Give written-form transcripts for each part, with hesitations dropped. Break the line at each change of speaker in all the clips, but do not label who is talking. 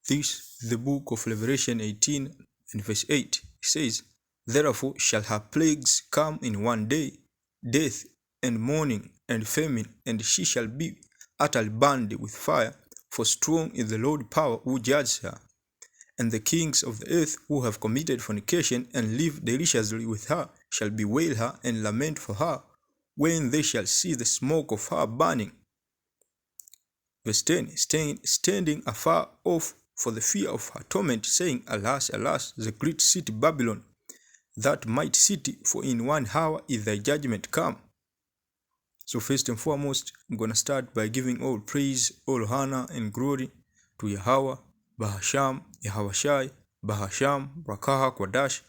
This is the book of Revelation 18 and verse 8. It says, "Therefore shall her plagues come in one day, death and mourning and famine, and she shall be utterly burned with fire, for strong is the Lord power who judges her. And the kings of the earth who have committed fornication and live deliciously with her shall bewail her and lament for her, when they shall see the smoke of her burning." Verse 10, standing afar off for the fear of her torment, saying, "Alas, alas, the great city Babylon, that mighty city, for in 1 hour is thy judgment come." So first and foremost, I'm going to start by giving all praise, all honor and glory to Yahweh, Bahasham, Yahawashai, Bahasham, Rakaha, Kwadash,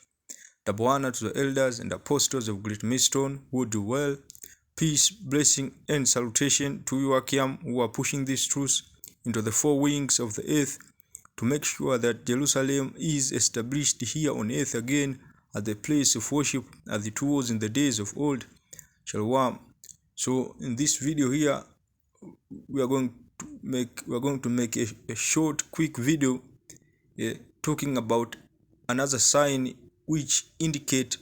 double honor to the elders and apostles of Great Millstone who do well. Peace, blessing, and salutation to you, Akiam, who are pushing this truth into the four wings of the earth to make sure that Jerusalem is established here on earth again as the place of worship as it was in the days of old. Shalom. So in this video here, we are going to make a short, quick video talking about another sign which indicate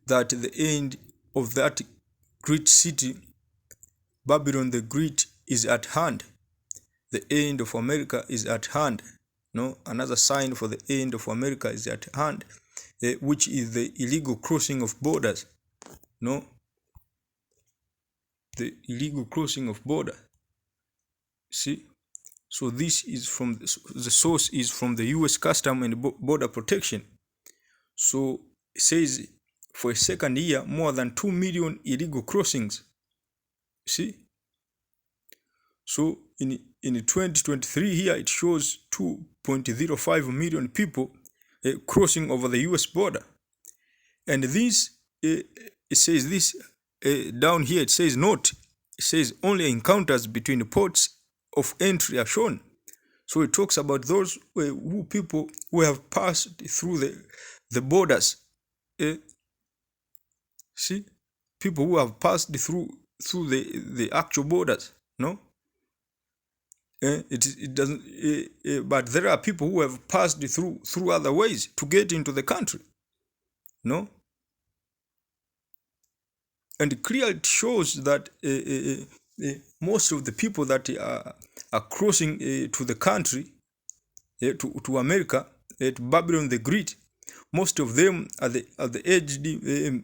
that the end of that great city, Babylon the Great, is at hand. The end of America is at hand. No, another sign for the end of America is at hand, which is the illegal crossing of borders. No, the illegal crossing of border. See, so this is from the source is from the U.S. Custom and Border Protection. So it says for a second year, more than 2 million illegal crossings. See, so in 2023 here it shows 2.05 million people crossing over the U.S. border, and this it says this down here. It says note. It says only encounters between the ports of entry are shown. So it talks about those people who have passed through the borders. See, people who have passed through the actual borders. No, it doesn't. But there are people who have passed through other ways to get into the country. No, and clearly it shows that most of the people that are crossing to the country, to America, to Babylon the Great, most of them are the aged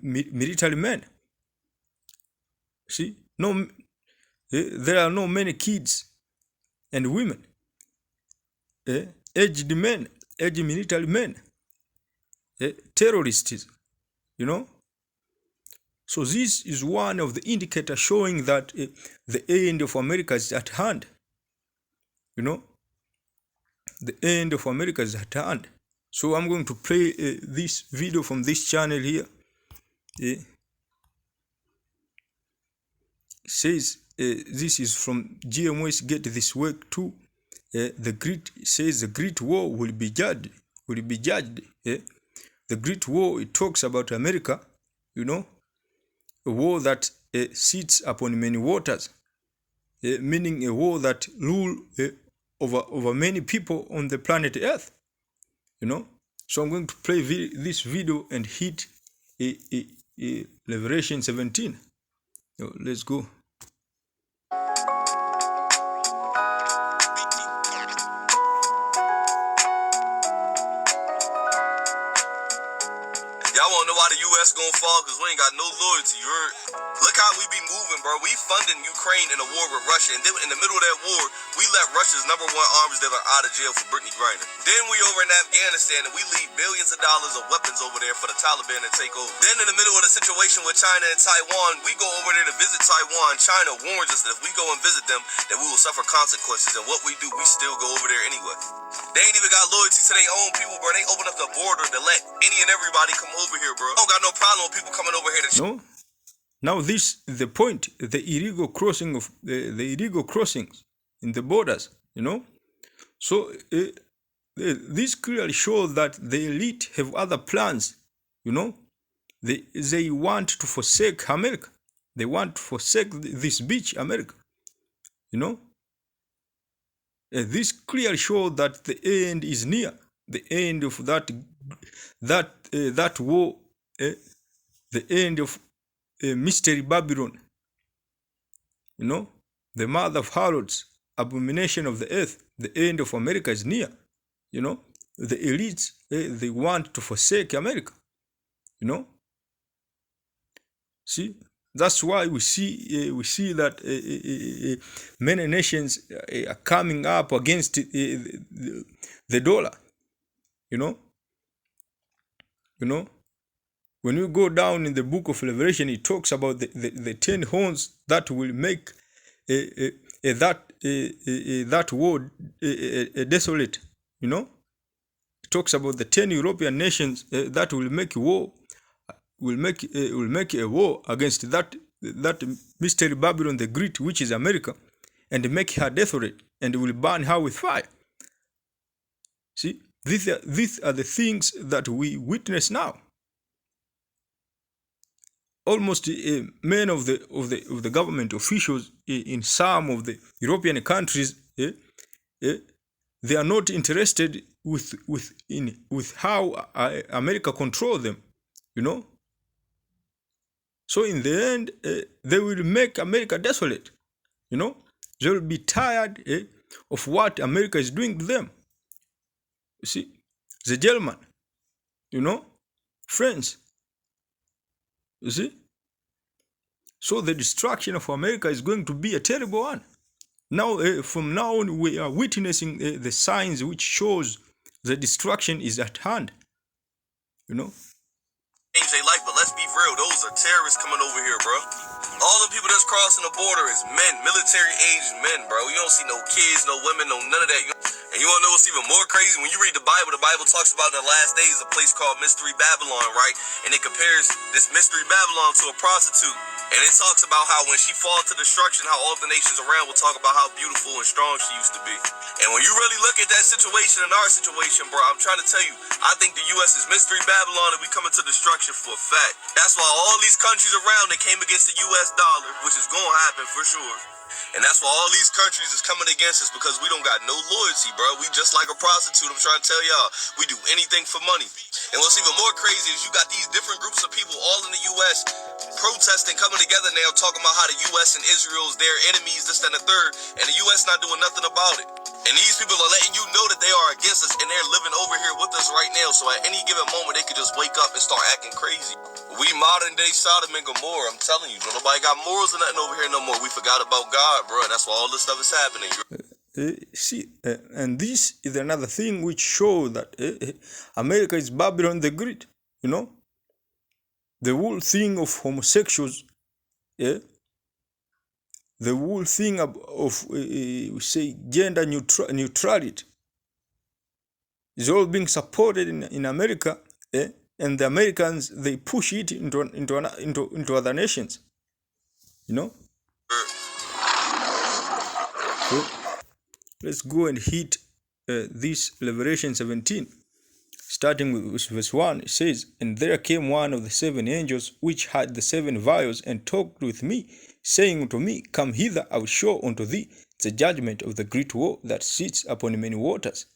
military men. See, no, there are no many kids and women. Aged men, aged military men, terrorists, you know. So this is one of the indicators showing that the end of America is at hand. You know, the end of America is at hand. So I'm going to play this video from this channel here. It says this is from GMS. Get this work too. The great says the great war will be judged. The great war, it talks about America. You know, a war that sits upon many waters, meaning a war that rule over many people on the planet Earth. You know, so I'm going to play this video and hit Revelation 17. So let's go.
Y'all wanna know why the U.S. gonna fall? Cause we ain't got no loyalty, you heard? Look how we be moving, bro. We funding Ukraine in a war with Russia, and then in the middle of that war, we let Russia's #1 arms dealer out of jail for Brittany Griner. Then we over in Afghanistan, and we leave billions of dollars of weapons over there for the Taliban to take over. Then in the middle of the situation with China and Taiwan, we go over there to visit Taiwan. China warns us that if we go and visit them, that we will suffer consequences, and what we do, we still go over there anyway. They ain't even got loyalty to their own people, bro. They open up the border to let any and everybody come over here, bro. Don't got no problem with people coming over here to...
No. Now this is the point, the illegal crossing of the illegal crossings in the borders, you know. So this clearly shows that the elite have other plans, you know. They want to forsake America. They want to forsake this beach, America, you know. This clearly shows that the end is near. The end of that war, the end of mystery Babylon, the mother of harlots, abomination of the earth. The end of America is near. The elites, they want to forsake America. See, that's why we see that many nations are coming up against the dollar. When you go down in the book of Revelation, it talks about the 10 horns that will make that world desolate. It talks about the 10 European nations that will make war, will make a war against that mystery Babylon the Great, which is America, and make her desolate, and will burn her with fire. See, these are the things that we witness now. Almost many of the government officials in some of the European countries, they are not interested with how America control them. So in the end, they will make America desolate. They will be tired of what America is doing to them. You see, the German, France. You see? So the destruction of America is going to be a terrible one. Now, from now on, we are witnessing the signs which shows the destruction is at hand.
Change their life, but let's be real, those are terrorists coming over here, bro. All the people that's crossing the border is men, military-aged men, bro. You don't see no kids, no women, no none of that. And you want to know what's even more crazy? When you read the Bible talks about in the last days a place called Mystery Babylon, right? And it compares this Mystery Babylon to a prostitute. And it talks about how when she falls to destruction, how all the nations around will talk about how beautiful and strong she used to be. And when you really look at that situation and our situation, bro, I'm trying to tell you, I think the U.S. is Mystery Babylon and we coming to destruction for a fact. That's why all these countries around that came against the U.S. dollar, which is going to happen for sure. And that's why all these countries is coming against us, because we don't got no loyalty, bro. We just like a prostitute. I'm trying to tell y'all, we do anything for money. And what's even more crazy is you got these different groups of people all in the U.S. protesting, coming together now, talking about how the U.S. and Israel is their enemies, this, that, and the third, and the U.S. not doing nothing about it. And these people are letting you know that they are against us, and they're living over here with us right now. So at any given moment, they could just wake up and start acting crazy. We modern day Sodom and Gomorrah. I'm telling you, nobody got morals or nothing over here no more. We forgot about God, bro. That's why all this stuff is happening.
And this is another thing which shows that America is Babylon the Great. The whole thing of homosexuals, the whole thing of say gender neutrality is all being supported in America, and the Americans, they push it into other nations. So let's go and hit this Revelation 17. Starting with verse 1, it says, "And there came one of the 7 angels which had the 7 vials, and talked with me, saying unto me, Come hither, I will show unto thee the judgment of the great war that sits upon many waters."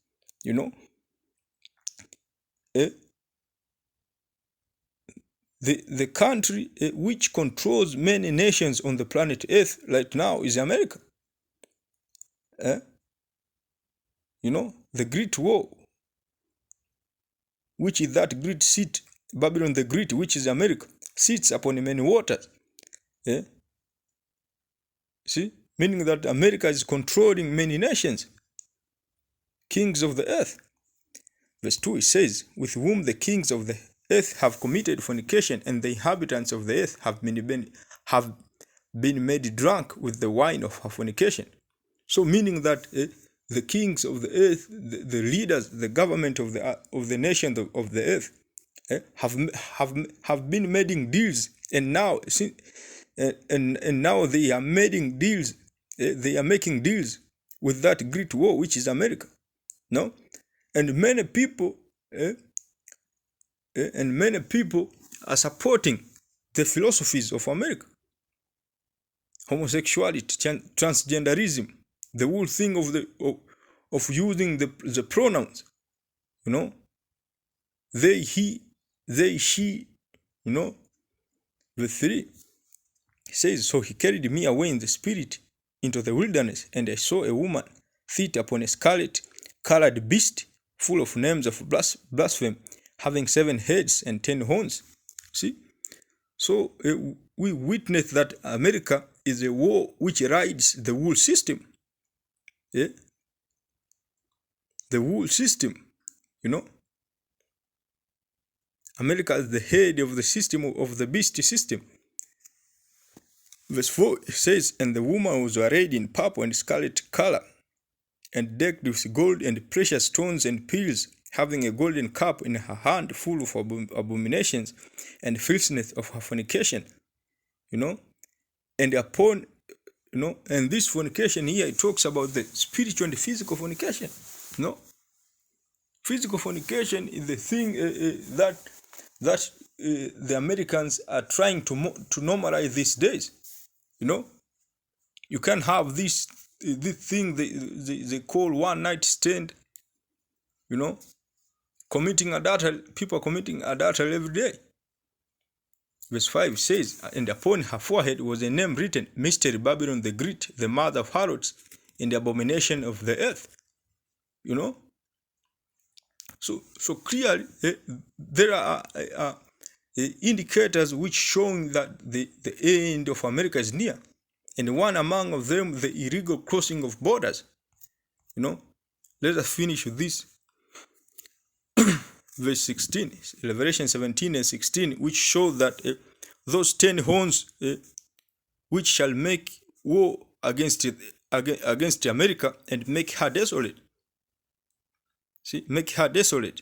The country which controls many nations on the planet Earth right now is America. The great war, which is that great seat, Babylon the Great, which is America, sits upon many waters. See? Meaning that America is controlling many nations, kings of the earth. Verse 2, it says, "With whom the kings of the earth have committed fornication, and the inhabitants of the earth have been made drunk with the wine of her fornication." So meaning that the kings of the earth, the leaders, the government of the nation of the earth, have been making deals, and now now they are making deals. They are making deals with that great war, which is America. No, and many people are supporting the philosophies of America. Homosexuality, transgenderism, the whole thing of using the pronouns, they, he, they, she, Verse 3 says, so he carried me away in the spirit into the wilderness, and I saw a woman sit upon a scarlet-colored beast, full of names of blasphemy, having 7 heads and 10 horns. See? So we witness that America is a war which rides the whole system. Yeah? The whole system, America is the head of the system, of the beast system. Verse 4 says, and the woman was arrayed in purple and scarlet color, and decked with gold and precious stones and pearls, having a golden cup in her hand full of abominations and filthiness of her fornication. And upon, and this fornication here, it talks about the spiritual and physical fornication. Physical fornication is the thing that the Americans are trying to normalize these days. You can have this thing they call one night stand. Committing adultery. People are committing adultery every day. Verse 5 says, and upon her forehead was a name written, Mystery Babylon the Great, the mother of harlots, and the abomination of the earth. So clearly, there are indicators which showing that the end of America is near. And one among of them, the illegal crossing of borders. Let us finish with this. Verse 16, Revelation 17 and 16, which show that those 10 horns which shall make war against America and make her desolate. See, make her desolate.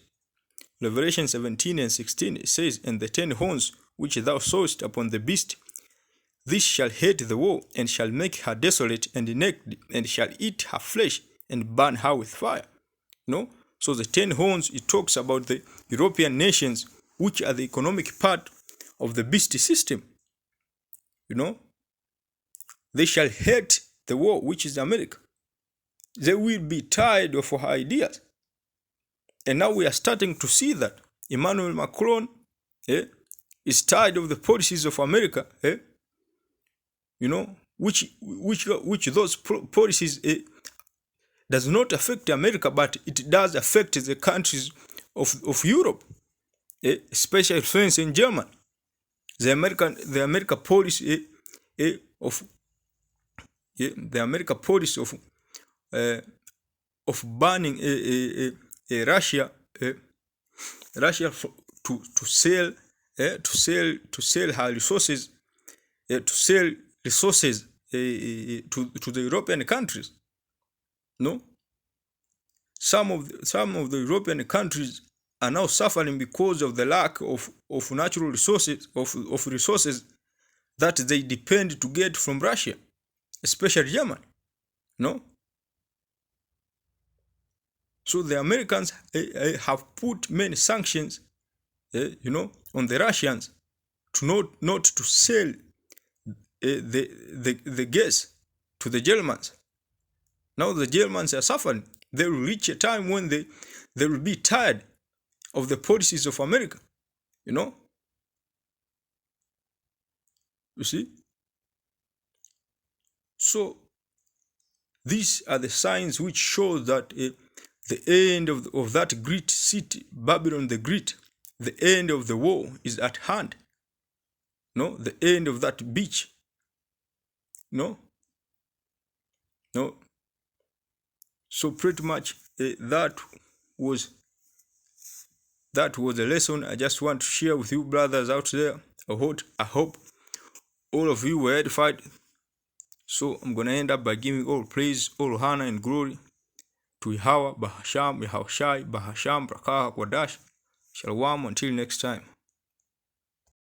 Revelation 17 and 16, it says, and the 10 horns which thou sawest upon the beast, this shall hate the war, and shall make her desolate and naked, and shall eat her flesh, and burn her with fire. So the 10 horns, it talks about the European nations, which are the economic part of the beast system. They shall hate the war, which is America. They will be tired of her ideas. And now we are starting to see that Emmanuel Macron is tired of the policies of America, which those policies does not affect America, but it does affect the countries of Europe, especially France and Germany. The American policy of banning Russia to sell her resources to the European countries. Some of the European countries are now suffering because of the lack of natural resources of resources that they depend to get from Russia, especially Germany. So the Americans have put many sanctions, on the Russians to not to sell the gas to the Germans. Now the Germans are suffering. They will reach a time when they will be tired of the policies of America. You see? So these are the signs which show that the end of that great city, Babylon the Great, the end of the war is at hand. The end of that beach. So pretty much that was a lesson I just want to share with you brothers out there. I hope all of you were edified. So I'm going to end up by giving all praise, all honor and glory to Yahweh, Bahasham, Yahushai, Bahasham, Brakah, Kwadash. Shalom, until next time.